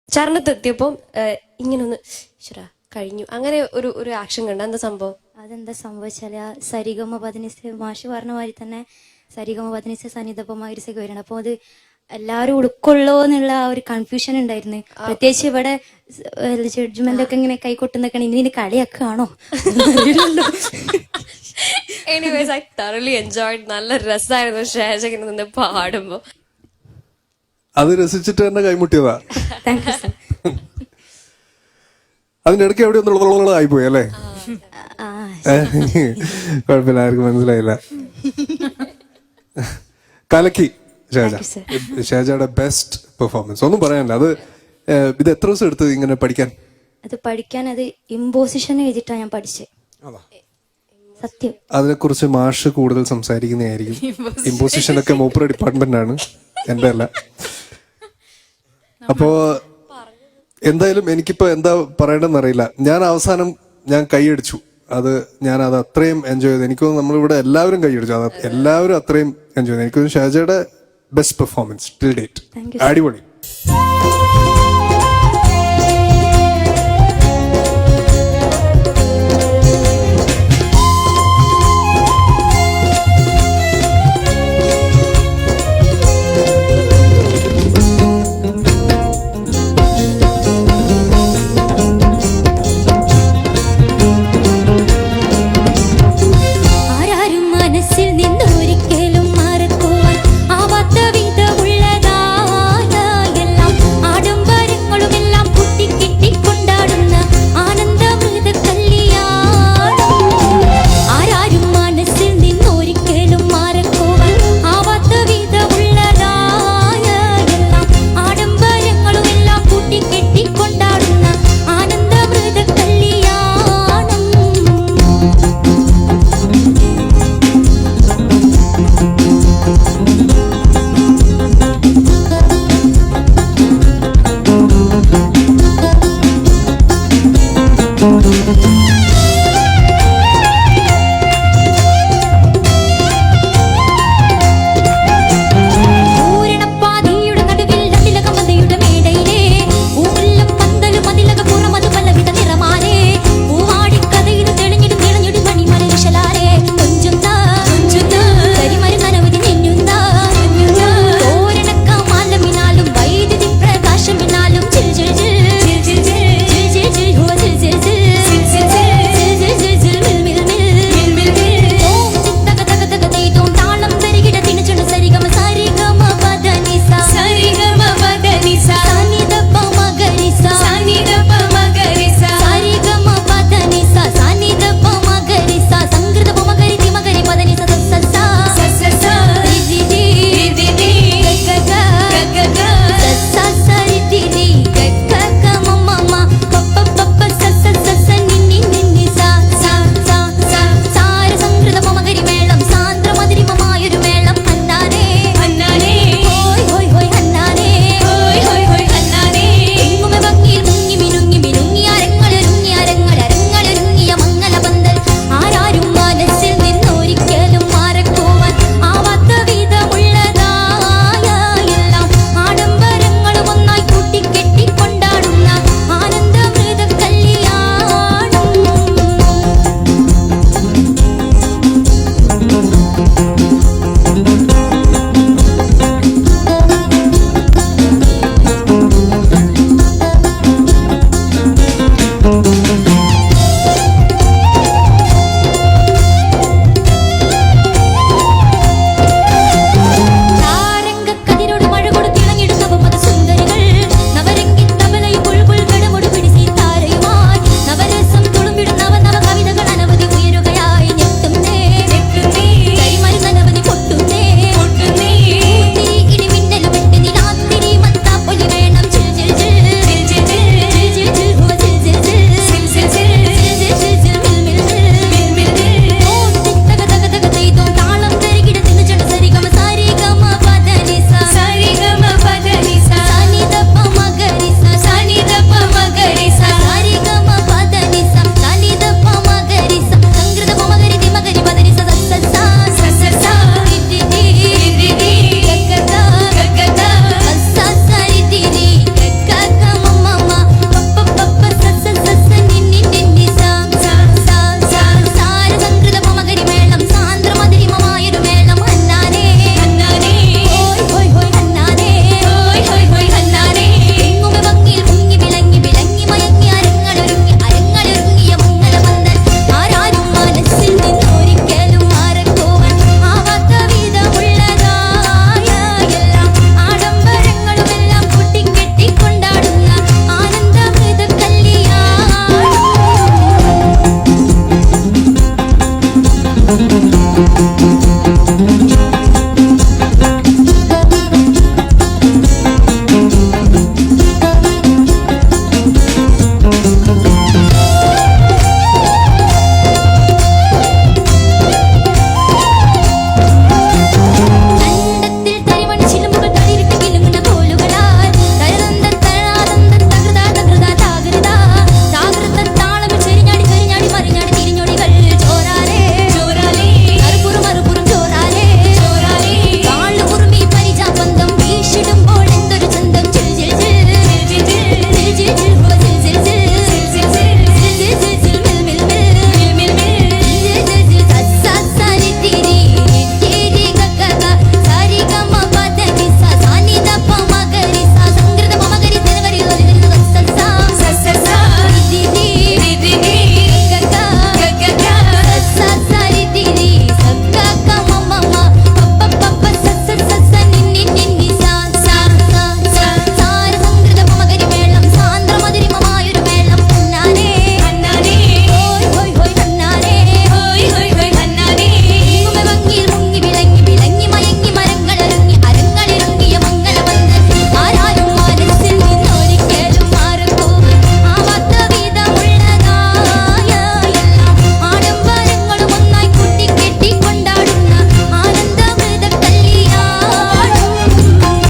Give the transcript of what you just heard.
ചരണത്തെത്തിയപ്പം ഇങ്ങനെ ഒന്ന് ശരാ കഴിഞ്ഞു അങ്ങനെ ഒരു ആക്ഷൻ കണ്ട എന്താ സംഭവം? അതെന്താ സംഭവിച്ചാല് സരിഗമ പതിനിസ് മാഷ് പറഞ്ഞ മാതിരി തന്നെ സരിഗമ പതിനിസ് സന്നിധപ്പമായിരിസൊക്കെ വരണം. അപ്പൊ അത് എല്ലാരും ഉൾക്കൊള്ളോ എന്നുള്ള ആ ഒരു കൺഫ്യൂഷൻ ഉണ്ടായിരുന്നു. പ്രത്യേകിച്ച് ഇവിടെ ജഡ്ജ്മെന്റ് ഒക്കെ ഇങ്ങനെ കൈകൊട്ടുന്നൊക്കെ ഇതിന് കളിയൊക്കെയാണോ? Anyways I thoroughly enjoyed. നല്ല രസമായിരുന്നു ഷേജ ഇങ്ങനെ നിന്ന് പാടുമ്പോ. അത് രസിച്ചിട്ട് തന്നെ കൈമുട്ടിയതാ. Thank you sir. അതിനിടയ്ക്ക് എവിടെ ഒന്നുള്ള ആയിപ്പോയി അല്ലേ? കുഴപ്പമില്ല, ആർക്കും മനസ്സിലായില്ല. കലക്കി ഷേജ. ഷേജയുടെ ബെസ്റ്റ് പെർഫോമൻസ് ഒന്നും പറയാനില്ല. അത് ഇത് എത്ര ദിവസം എടുത്ത് ഇങ്ങനെ പഠിക്കാൻ? അത് പഠിക്കാൻ അത് ഇമ്പോസിഷൻ എഴുതിയിട്ടാണ് ഞാൻ പഠിച്ചത്. സത്യം. അതിനെക്കുറിച്ച് മാഷ് കൂടുതൽ സംസാരിക്കുന്നതായിരിക്കും. ഇമ്പോസിഷൻ ഒക്കെ മൂപ്പർ ഡിപ്പാർട്ട്മെന്റ് ആണ്, എന്റെ അല്ല. അപ്പോ എന്തായാലും എനിക്കിപ്പോ എന്താ പറയണ്ടെന്ന് അറിയില്ല. ഞാൻ അവസാനം കൈയടിച്ചു. ഞാനത് അത്രയും എൻജോയ് ചെയ്തു. എനിക്ക് നമ്മളിവിടെ എല്ലാവരും കൈയടിച്ചു. അത് എല്ലാവരും അത്രയും എൻജോയ് ചെയ്തു. എനിക്ക് ഷാജയുടെ ബെസ്റ്റ് പെർഫോമൻസ് ടിൽ ഡേറ്റ്. അടിപൊളി.